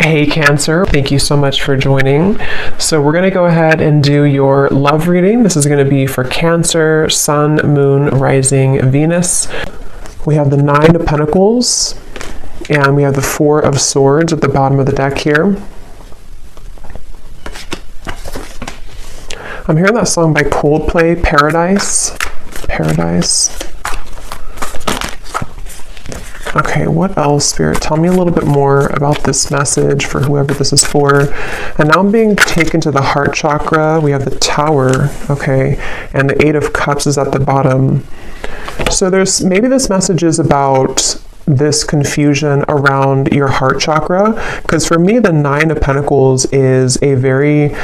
Hey Cancer, thank you so much for joining. So we're going to go ahead and do your love reading. This is going to be for Cancer, Sun, Moon, Rising, Venus. We have the Nine of Pentacles, and we have the Four of Swords at the bottom of the deck here. I'm hearing that song by Coldplay, Paradise. Paradise. Okay, what else, Spirit? Tell me a little bit more about this message for whoever this is for. And now I'm being taken to the heart chakra. We have the Tower, okay, and the Eight of Cups is at the bottom. So maybe this message is about this confusion around your heart chakra, because for me the Nine of Pentacles is a very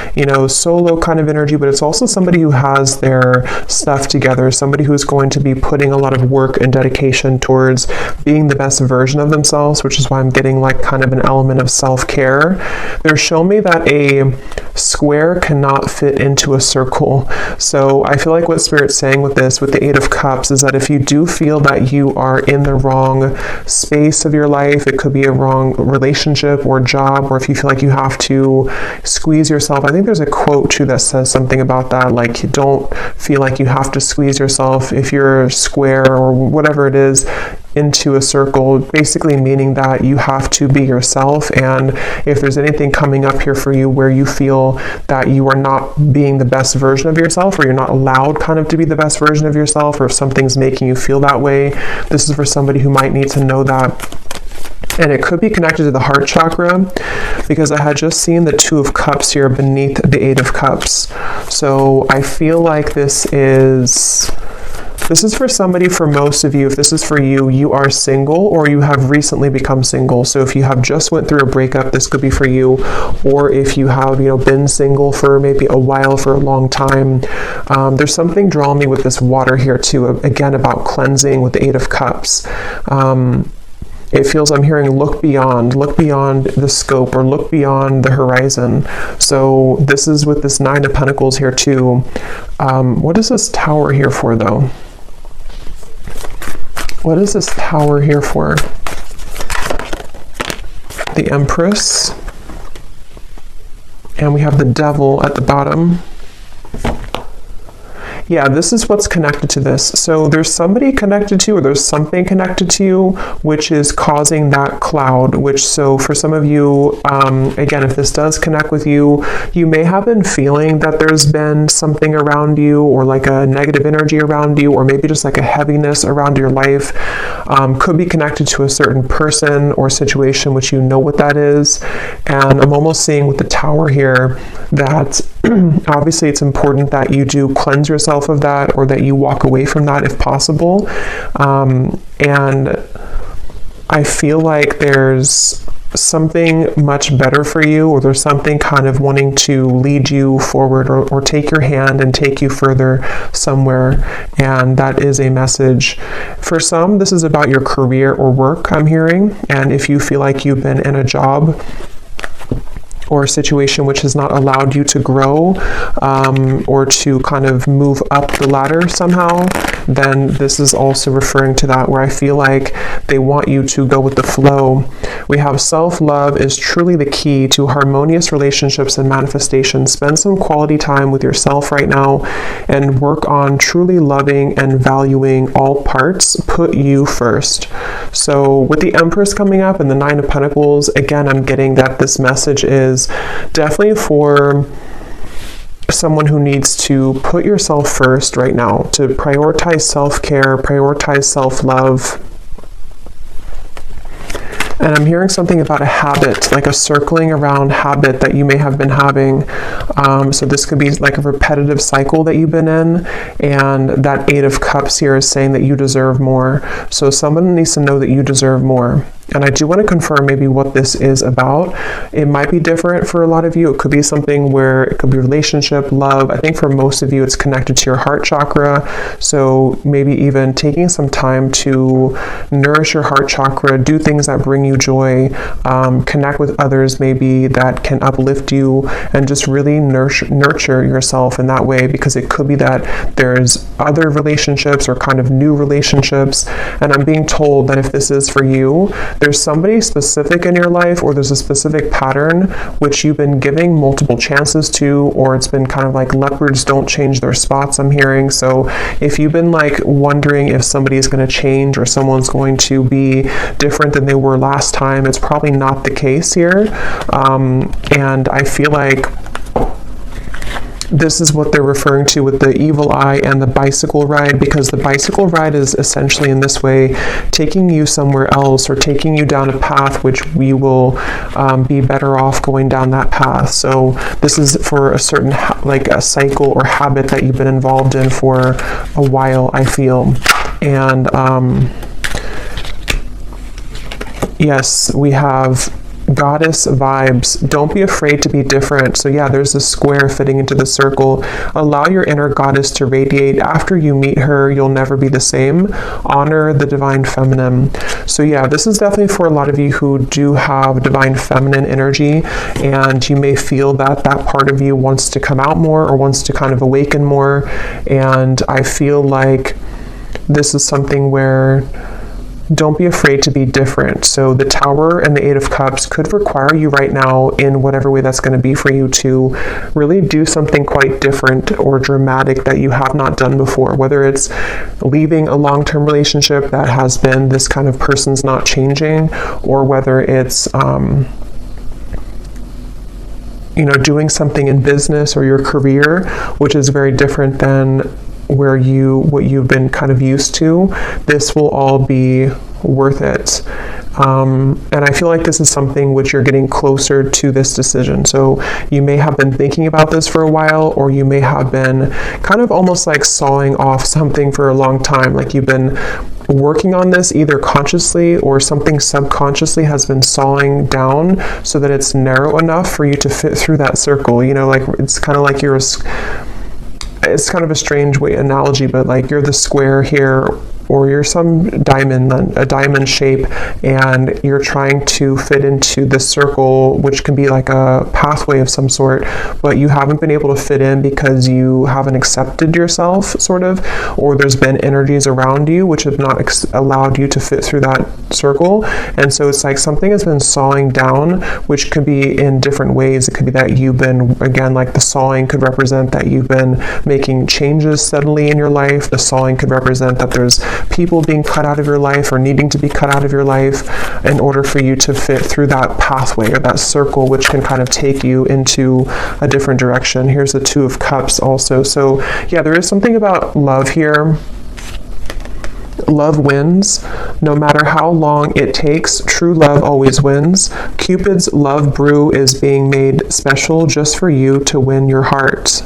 solo kind of energy, but it's also somebody who has their stuff together, somebody who's going to be putting a lot of work and dedication towards being the best version of themselves, which is why I'm getting like kind of an element of self-care. They're showing me that a square cannot fit into a circle. So I feel like what Spirit's saying with this, with the Eight of Cups, is that if you do feel that you are in the wrong space of your life, it could be a wrong relationship or job, or if you feel like you have to squeeze yourself. I think there's a quote too that says something about that, like you don't feel like you have to squeeze yourself if you're square or whatever it is into a circle, basically meaning that you have to be yourself. And if there's anything coming up here for you where you feel that you are not being the best version of yourself, or you're not allowed kind of to be the best version of yourself, or if something's making you feel that way, this is for somebody who might need to know that. And it could be connected to the heart chakra, because I had just seen the Two of Cups here beneath the Eight of Cups. So I feel like this is for somebody. For most of you, if this is for you, you are single or you have recently become single. So if you have just went through a breakup, this could be for you. Or if you have, been single for maybe a while, for a long time. There's something drawing me with this water here too, again, about cleansing with the Eight of Cups. It feels, I'm hearing look beyond the scope, or look beyond the horizon. So this is with this Nine of Pentacles here too. What is this Tower here for though? What is this Tower here for? The Empress. And we have the Devil at the bottom. Yeah, this is what's connected to this. So there's somebody connected to you, or there's something connected to you, which is causing that cloud, so for some of you, again, if this does connect with you, you may have been feeling that there's been something around you, or like a negative energy around you, or maybe just like a heaviness around your life. Could be connected to a certain person or situation, which you know what that is. And I'm almost seeing with the Tower here that obviously it's important that you do cleanse yourself of that, or that you walk away from that if possible. And I feel like there's something much better for you, or there's something kind of wanting to lead you forward, or take your hand and take you further somewhere. And that is a message. For some, this is about your career or work, I'm hearing. And if you feel like you've been in a job or a situation which has not allowed you to grow, or to kind of move up the ladder somehow, then this is also referring to that, where I feel like they want you to go with the flow. We have self-love is truly the key to harmonious relationships and manifestation. Spend some quality time with yourself right now and work on truly loving and valuing all parts. Put you first. So with the Empress coming up and the Nine of Pentacles, again, I'm getting that this message is definitely for someone who needs to put yourself first right now, to prioritize self-care, prioritize self-love. And I'm hearing something about a habit, like a circling around habit that you may have been having. So this could be like a repetitive cycle that you've been in. And that Eight of Cups here is saying that you deserve more. So someone needs to know that you deserve more. And I do want to confirm maybe what this is about. It might be different for a lot of you. It could be something where it could be relationship, love. I think for most of you, it's connected to your heart chakra. So maybe even taking some time to nourish your heart chakra, do things that bring you joy, connect with others maybe that can uplift you, and just really nurture yourself in that way, because it could be that there's other relationships or kind of new relationships. And I'm being told that if this is for you, there's somebody specific in your life, or there's a specific pattern which you've been giving multiple chances to, or it's been kind of like leopards don't change their spots, I'm hearing. So if you've been like wondering if somebody is going to change or someone's going to be different than they were last time, it's probably not the case here. And I feel like this is what they're referring to with the evil eye and the bicycle ride, because the bicycle ride is essentially in this way taking you somewhere else, or taking you down a path which we will be better off going down that path. So this is for a certain like a cycle or habit that you've been involved in for a while, I feel. And yes, we have goddess vibes. Don't be afraid to be different. So yeah, there's a square fitting into the circle. Allow your inner goddess to radiate. After you meet her, you'll never be the same. Honor the divine feminine. So yeah, this is definitely for a lot of you who do have divine feminine energy, and you may feel that that part of you wants to come out more, or wants to kind of awaken more. And I feel like this is something where don't be afraid to be different. So the Tower and the Eight of Cups could require you right now, in whatever way that's going to be for you, to really do something quite different or dramatic that you have not done before. Whether it's leaving a long-term relationship that has been this kind of person's not changing, or whether it's doing something in business or your career, which is very different than what you've been kind of used to. This will all be worth it. And I feel like this is something which you're getting closer to this decision. So you may have been thinking about this for a while, or you may have been kind of almost like sawing off something for a long time. Like you've been working on this either consciously, or something subconsciously has been sawing down so that it's narrow enough for you to fit through that circle. Like it's kind of like it's kind of a strange analogy, but like you're the square here, or you're some diamond, a diamond shape, and you're trying to fit into this circle, which can be like a pathway of some sort, but you haven't been able to fit in because you haven't accepted yourself, sort of, or there's been energies around you which have not allowed you to fit through that circle. And so it's like something has been sawing down, which could be in different ways. It could be that you've been, again, like the sawing could represent that you've been making changes suddenly in your life. The sawing could represent that there's people being cut out of your life, or needing to be cut out of your life, in order for you to fit through that pathway or that circle, which can kind of take you into a different direction. Here's the Two of Cups also. So yeah, there is something about love here. Love wins. No matter how long it takes, true love always wins. Cupid's love brew is being made special just for you to win your heart.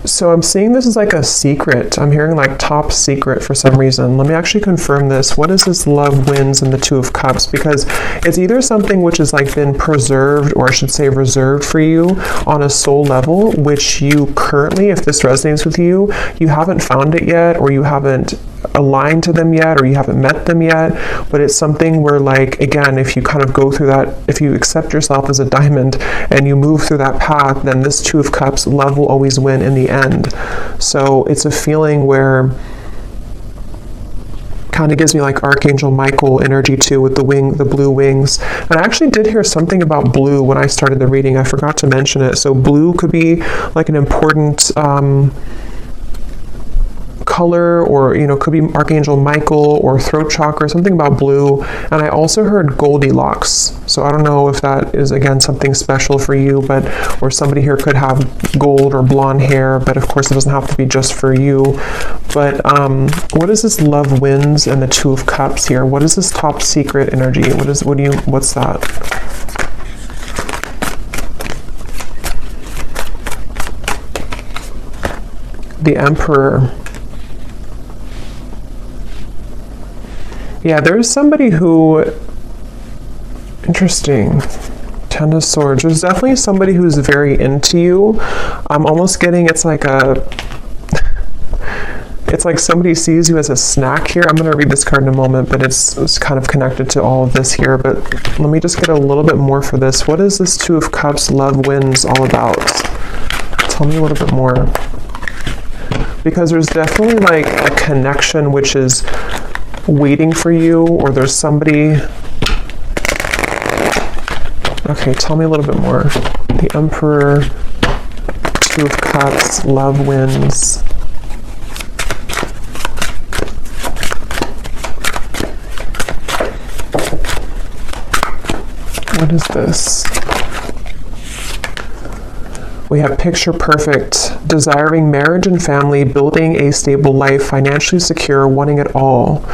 So I'm seeing this as like a secret. I'm hearing like top secret for some reason. Let me actually confirm this. What is this love wins in the Two of Cups? Because it's either something which has like been preserved, or I should say reserved for you on a soul level, which you currently, if this resonates with you, you haven't found it yet, or you haven't aligned to them yet, or you haven't met them yet. But it's something where, like, again, if you kind of go through that, if you accept yourself as a diamond and you move through that path, then this Two of Cups, love will always win in the end. So it's a feeling where kind of gives me like Archangel Michael energy too, with the blue wings. And I actually did hear something about blue when I started the reading. I forgot to mention it. So blue could be like an important color, or could be Archangel Michael or throat chakra, something about blue. And I also heard Goldilocks. So I don't know if that is, again, something special for you, but or somebody here could have gold or blonde hair, but of course it doesn't have to be just for you. But what is this love wins and the Two of Cups here? What is this top secret energy? What's that? The Emperor. Yeah, there's somebody who, interesting, Ten of Swords. There's definitely somebody who's very into you. I'm almost getting, it's like somebody sees you as a snack here. I'm going to read this card in a moment, but it's kind of connected to all of this here. But let me just get a little bit more for this. What is this Two of Cups, love wins, all about? Tell me a little bit more. Because there's definitely like a connection which is waiting for you, or there's somebody... Okay, tell me a little bit more. The Emperor, Two of Cups, love wins. What is this? We have picture perfect, desiring marriage and family, building a stable life, financially secure, wanting it all.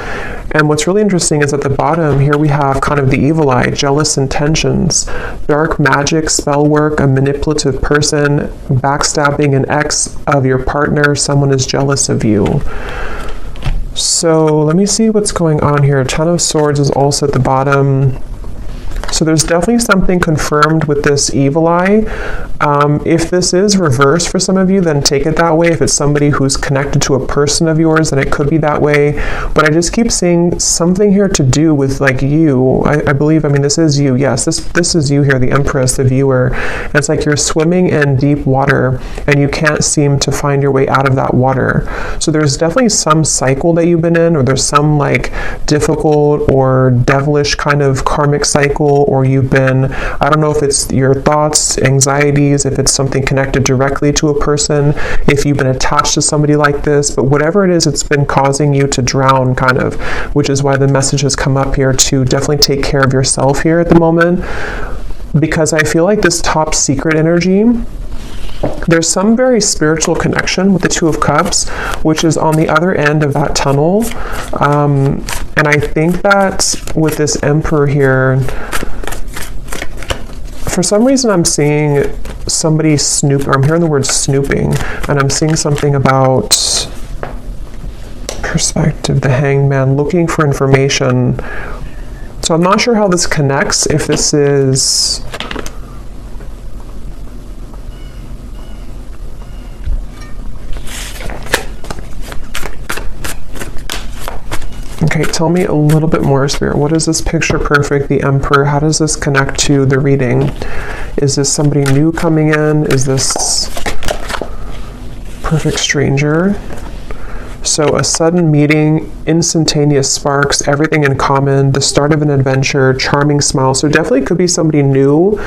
And what's really interesting is at the bottom here we have kind of the evil eye, jealous intentions, dark magic, spell work, a manipulative person, backstabbing, an ex of your partner, someone is jealous of you. So let me see what's going on here. Ten of Swords is also at the bottom. So there's definitely something confirmed with this evil eye. If this is reversed for some of you, then take it that way. If it's somebody who's connected to a person of yours, then it could be that way. But I just keep seeing something here to do with like you. I believe, I mean, this is you. Yes, this is you here, the Empress, the viewer. And it's like you're swimming in deep water and you can't seem to find your way out of that water. So there's definitely some cycle that you've been in, or there's some like difficult or devilish kind of karmic cycle, or you've been, I don't know if it's your thoughts, anxieties, if it's something connected directly to a person, if you've been attached to somebody like this, but whatever it is, it's been causing you to drown kind of, which is why the message has come up here to definitely take care of yourself here at the moment, because I feel like this top secret energy, there's some very spiritual connection with the Two of Cups, which is on the other end of that tunnel. And I think that with this Emperor here, for some reason I'm seeing somebody snoop, or I'm hearing the word snooping, and I'm seeing something about perspective, the Hangman, looking for information. So I'm not sure how this connects, if this is... Okay, tell me a little bit more, Spirit. What is this picture perfect, the Emperor? How does this connect to the reading? Is this somebody new coming in? Is this perfect stranger? So a sudden meeting, instantaneous sparks, everything in common, the start of an adventure, charming smile. So definitely could be somebody new.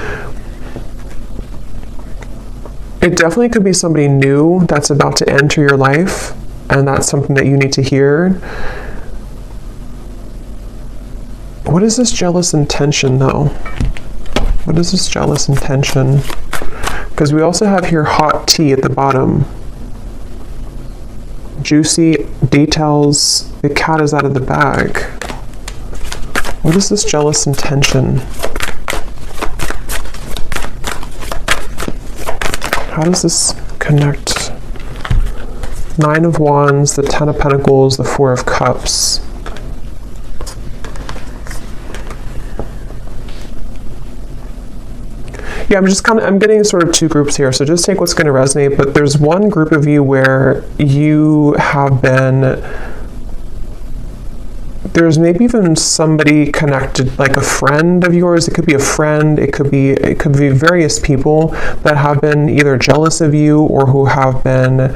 It definitely could be somebody new that's about to enter your life, and that's something that you need to hear. What is this jealous intention, though? What is this jealous intention? Because we also have here hot tea at the bottom. Juicy details. The cat is out of the bag. What is this jealous intention? How does this connect? Nine of Wands, the Ten of Pentacles, the Four of Cups. Yeah, I'm getting sort of two groups here, so just take what's going to resonate, but there's one group of you where you have been, there's maybe even somebody connected, like a friend of yours. It could be a friend, it could be various people that have been either jealous of you or who have been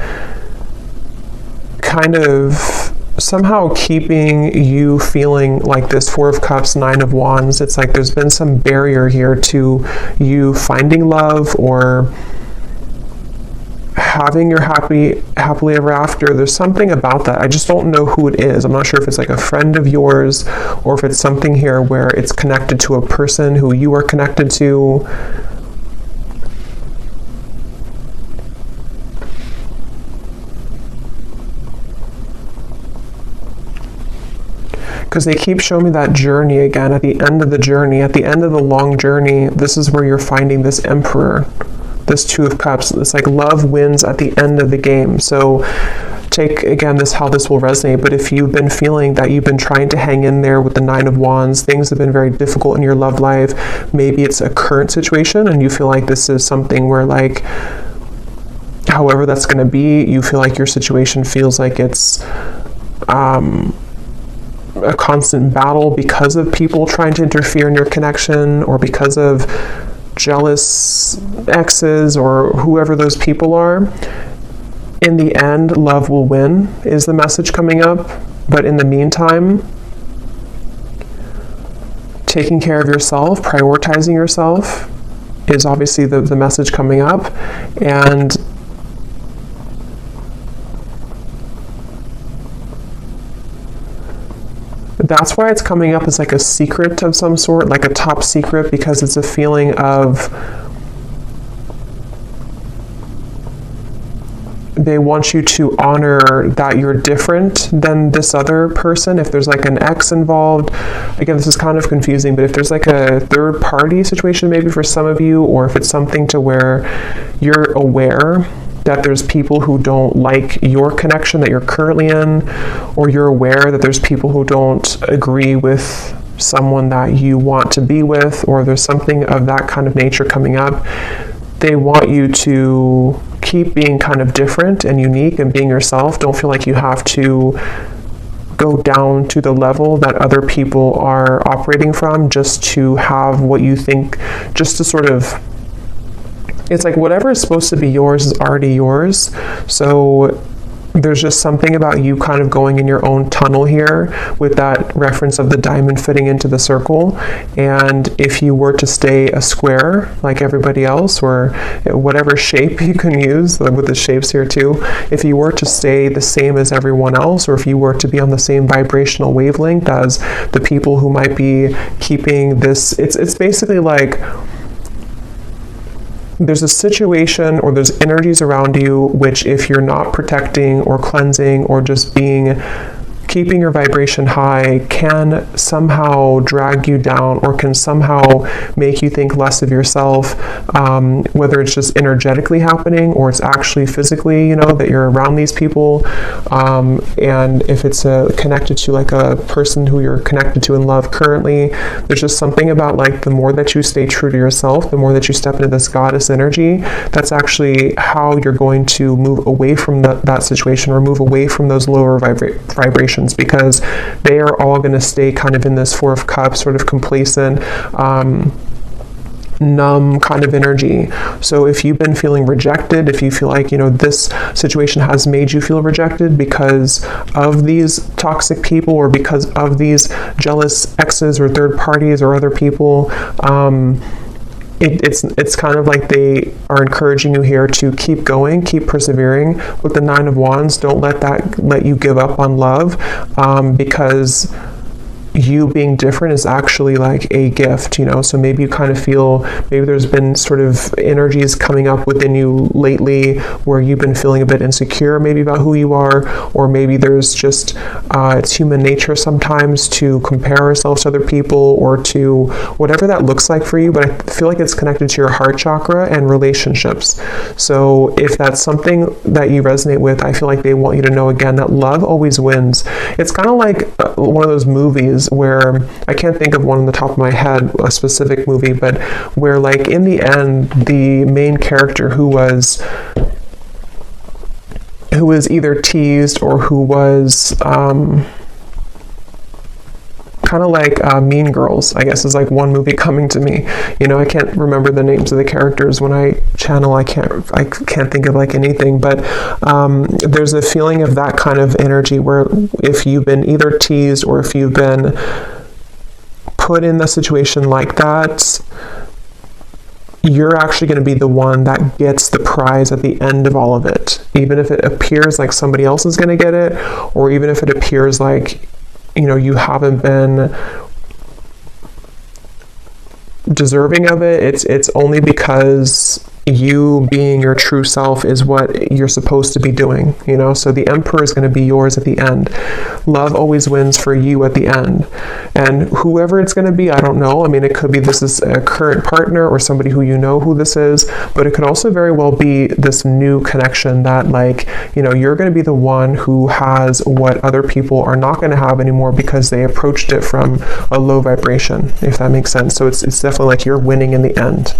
kind of somehow keeping you feeling like this. Four of Cups, Nine of Wands. It's like there's been some barrier here to you finding love or having your happily ever after. There's something about that. I just don't know who it is. I'm not sure if it's like a friend of yours or if it's something here where it's connected to a person who you are connected to. Because they keep showing me that journey again, at the end of the journey, at the end of the long journey, this is where you're finding this Emperor, this Two of Cups. It's like love wins at the end of the game. So take, again, how this will resonate, but if you've been feeling that you've been trying to hang in there with the Nine of Wands, things have been very difficult in your love life, maybe it's a current situation and you feel like this is something where, like, however that's going to be, you feel like your situation feels like it's a constant battle because of people trying to interfere in your connection, or because of jealous exes or whoever those people are. In the end, love will win is the message coming up. But in the meantime, taking care of yourself, prioritizing yourself is obviously the message coming up. And that's why it's coming up as like a secret of some sort, like a top secret, because it's a feeling of they want you to honor that you're different than this other person. If there's like an ex involved, again, this is kind of confusing, but if there's like a third party situation maybe for some of you, or if it's something to where you're aware that there's people who don't like your connection that you're currently in, or you're aware that there's people who don't agree with someone that you want to be with, or there's something of that kind of nature coming up, they want you to keep being kind of different and unique and being yourself. Don't feel like you have to go down to the level that other people are operating from just to have what you think, just to sort of, it's like whatever is supposed to be yours is already yours. So there's just something about you kind of going in your own tunnel here with that reference of the diamond fitting into the circle. And if you were to stay a square like everybody else, or whatever shape you can use with the shapes here too, if you were to stay the same as everyone else, or if you were to be on the same vibrational wavelength as the people who might be keeping this, it's basically like there's a situation or there's energies around you which, if you're not protecting or cleansing or just keeping your vibration high, can somehow drag you down or can somehow make you think less of yourself, whether it's just energetically happening or it's actually physically, that you're around these people. And if it's connected to like a person who you're connected to and love currently, there's just something about like the more that you stay true to yourself, the more that you step into this goddess energy, that's actually how you're going to move away from that situation, or move away from those lower vibrations, because they are all going to stay kind of in this Four of Cups, sort of complacent, numb kind of energy. So if you've been feeling rejected, if you feel like, this situation has made you feel rejected because of these toxic people, or because of these jealous exes or third parties or other people, it's kind of like they are encouraging you here to keep going, keep persevering. With the Nine of Wands, don't let you give up on love, because you being different is actually like a gift, so maybe you kind of feel, maybe there's been sort of energies coming up within you lately where you've been feeling a bit insecure maybe about who you are, or maybe there's just it's human nature sometimes to compare ourselves to other people, or to whatever that looks like for you. But I feel like it's connected to your heart chakra and relationships. So if that's something that you resonate with, I feel like they want you to know again that love always wins. It's kind of like one of those movies where, I can't think of one on the top of my head, a specific movie, but where like in the end, the main character who was either teased or who was kind of like Mean Girls, I guess, is like one movie coming to me. I can't remember the names of the characters when I channel. I can't think of like anything, but there's a feeling of that kind of energy where if you've been either teased or if you've been put in a situation like that, you're actually going to be the one that gets the prize at the end of all of it. Even if it appears like somebody else is going to get it, or even if it appears like you haven't been deserving of it, it's only because you being your true self is what you're supposed to be doing, so the Emperor is going to be yours at the end. Love always wins for you at the end. And whoever it's going to be, I don't know. I mean, it could be this is a current partner or somebody who who this is, but it could also very well be this new connection that you're going to be the one who has what other people are not going to have anymore because they approached it from a low vibration, if that makes sense. So it's definitely like you're winning in the end.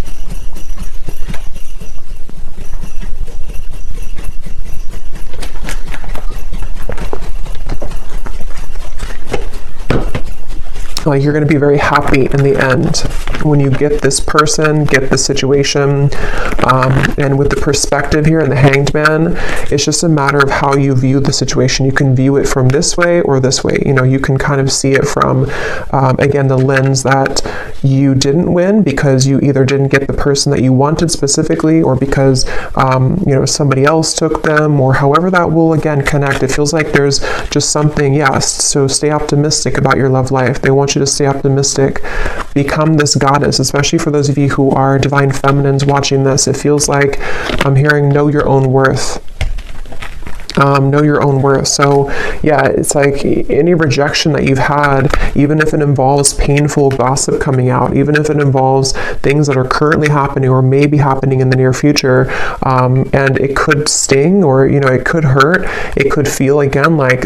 like you're going to be very happy in the end when you get this person, get the situation, and with the perspective here and the Hanged Man, it's just a matter of how you view the situation. You can view it from this way or this way. You know, you can kind of see it from, again, the lens that you didn't win because you either didn't get the person that you wanted specifically, or because, you know, somebody else took them, or however that will, again, connect. It feels like there's just something, yes, so stay optimistic about your love life. They want you to stay optimistic. Become this goddess, especially for those of you who are divine feminines watching this. It feels like I'm hearing know your own worth. Know your own worth. So yeah, it's like any rejection that you've had, even if it involves painful gossip coming out, even if it involves things that are currently happening or may be happening in the near future, and it could sting, or, you know, it could hurt. It could feel, again, like,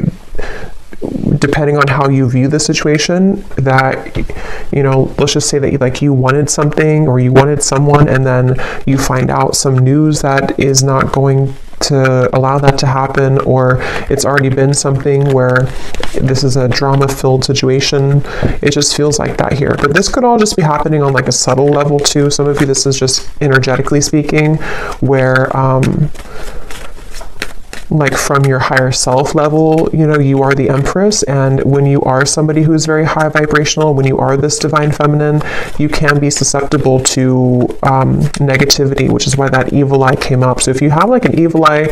depending on how you view the situation, that, you know, let's just say that like you wanted something or you wanted someone, and then you find out some news that is not going to allow that to happen, or it's already been something where this is a drama-filled situation. It just feels like that here. But this could all just be happening on like a subtle level too. Some of you, this is just energetically speaking, where like from your higher self level, you know, you are the Empress, and when you are somebody who is very high vibrational, when you are this divine feminine, you can be susceptible to negativity, which is why that evil eye came up. So if you have like an evil eye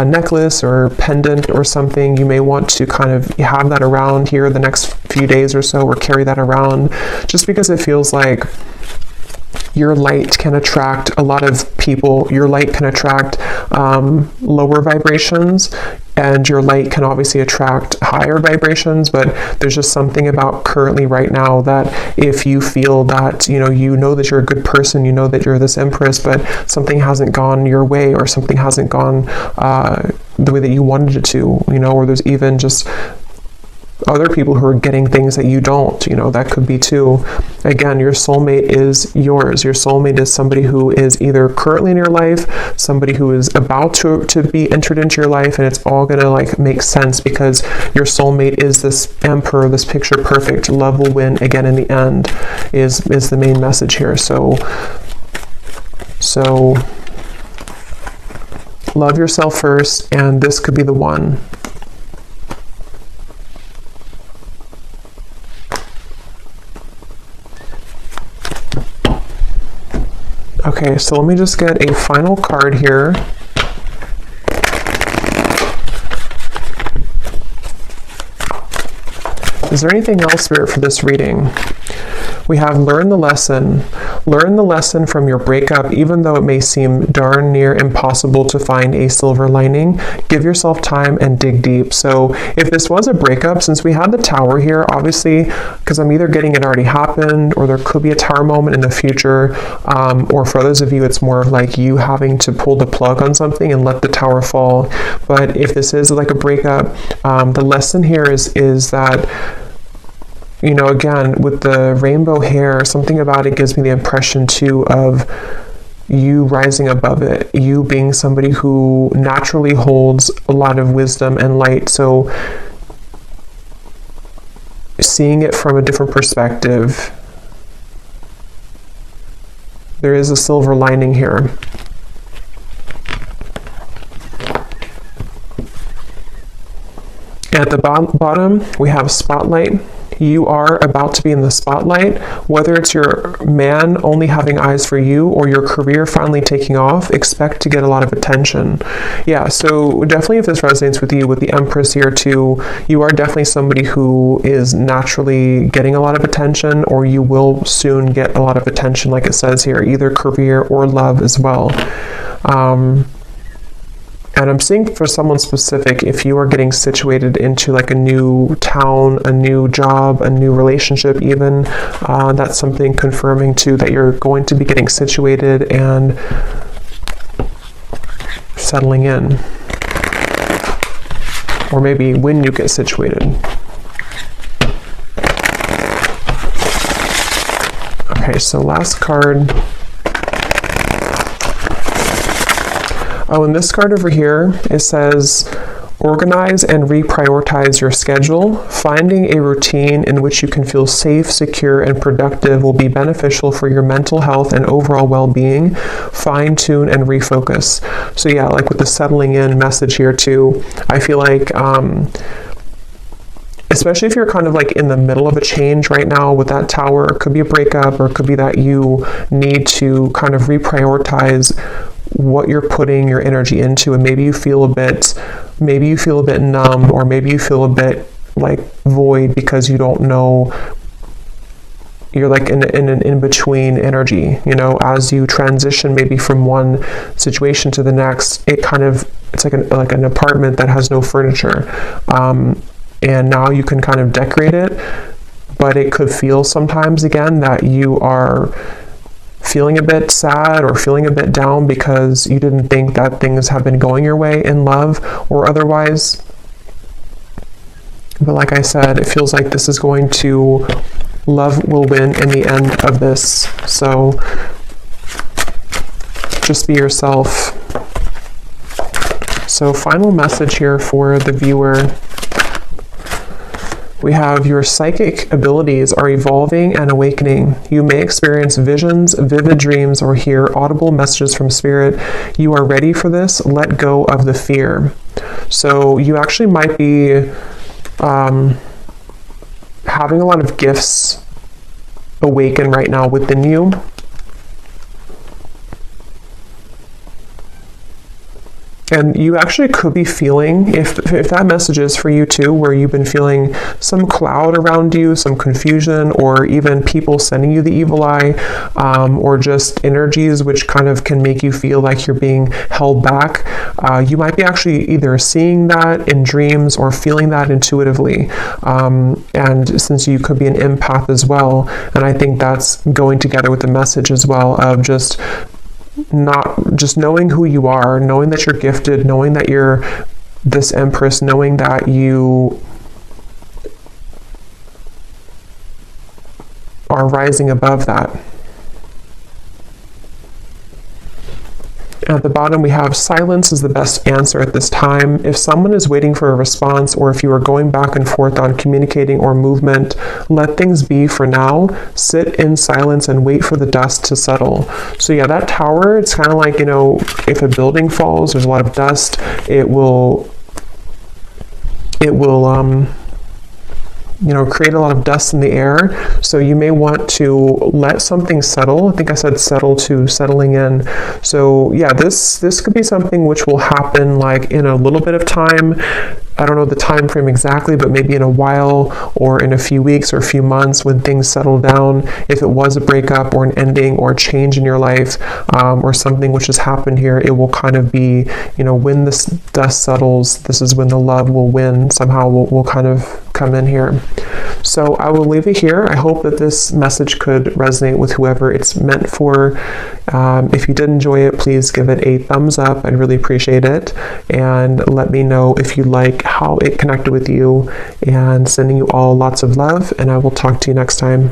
necklace or pendant or something, you may want to kind of have that around here the next few days or so, or carry that around, just because it feels like your light can attract a lot of people. Your light can attract lower vibrations, and your light can obviously attract higher vibrations. But there's just something about currently right now that if you feel that, you know that you're a good person, you know that you're this Empress, but something hasn't gone your way, or something hasn't gone the way that you wanted it to, you know, or there's even just other people who are getting things that you don't, you know, that could be too. Again, your soulmate is yours. Your soulmate is somebody who is either currently in your life, somebody who is about to be entered into your life, and it's all gonna like make sense because your soulmate is this emperor, this picture perfect. Love will win again in the end is the main message here. So love yourself first, and this could be the one. Okay, so let me just get a final card here. Is there anything else, Spirit, for this reading? We have learn the lesson. Learn the lesson from your breakup, even though it may seem darn near impossible to find a silver lining. Give yourself time and dig deep. So if this was a breakup, since we had the Tower here, obviously, because I'm either getting it already happened, or there could be a Tower moment in the future, or for others of you, it's more of like you having to pull the plug on something and let the Tower fall. But if this is like a breakup, the lesson here is that, you know, again, with the rainbow hair, something about it gives me the impression too of you rising above it, you being somebody who naturally holds a lot of wisdom and light. So seeing it from a different perspective, there is a silver lining here. At the bottom, we have spotlight. You are about to be in the spotlight, whether it's your man only having eyes for you or your career finally taking off. Expect to get a lot of attention. Yeah, so definitely if this resonates with you, with the Empress here too, you are definitely somebody who is naturally getting a lot of attention, or you will soon get a lot of attention, like it says here, either career or love as well. And I'm seeing for someone specific, if you are getting situated into like a new town, a new job, a new relationship even, that's something confirming too that you're going to be getting situated and settling in. Or maybe when you get situated. Okay, so last card. Oh, and this card over here, it says, Organize and reprioritize your schedule. Finding a routine in which you can feel safe, secure, and productive will be beneficial for your mental health and overall well-being. Fine-tune and refocus. So yeah, like with the settling in message here too, I feel like especially if you're kind of like in the middle of a change right now with that Tower, it could be a breakup, or it could be that you need to kind of reprioritize what you're putting your energy into, and maybe you feel a bit numb, or maybe you feel a bit like void because you don't know, you're like in an in-between energy, you know, as you transition maybe from one situation to the next. It's like an apartment that has no furniture, and now you can kind of decorate it, but it could feel sometimes again that you are feeling a bit sad or feeling a bit down because you didn't think that things have been going your way in love or otherwise. But like I said, it feels like this is going to, love will win in the end of this. So just be yourself. So final message here for the viewer. We have your psychic abilities are evolving and awakening. You may experience visions, vivid dreams, or hear audible messages from spirit. You are ready for this. Let go of the fear. So you actually might be having a lot of gifts awaken right now within you. And you actually could be feeling, if that message is for you too, where you've been feeling some cloud around you, some confusion, or even people sending you the evil eye, or just energies which kind of can make you feel like you're being held back. You might be actually either seeing that in dreams or feeling that intuitively. And since you could be an empath as well, and I think that's going together with the message as well of just knowing who you are, knowing that you're gifted, knowing that you're this Empress, knowing that you are rising above that. At the bottom, we have silence is the best answer at this time. If someone is waiting for a response, or if you are going back and forth on communicating or movement, let things be for now. Sit in silence and wait for the dust to settle. So yeah, that Tower, it's kind of like, you know, if a building falls, there's a lot of dust, it will you know, create a lot of dust in the air. So you may want to let something settle. I think I said settle to settling in. So yeah, this could be something which will happen like in a little bit of time. I don't know the time frame exactly, but maybe in a while, or in a few weeks or a few months when things settle down. If it was a breakup or an ending or a change in your life, or something which has happened here, it will kind of be, you know, when this dust settles, this is when the love will win. Somehow will kind of come in here. So I will leave it here. I hope that this message could resonate with whoever it's meant for. If you did enjoy it, please give it a thumbs up. I'd really appreciate it. And let me know if you like how it connected with you, and sending you all lots of love. And I will talk to you next time.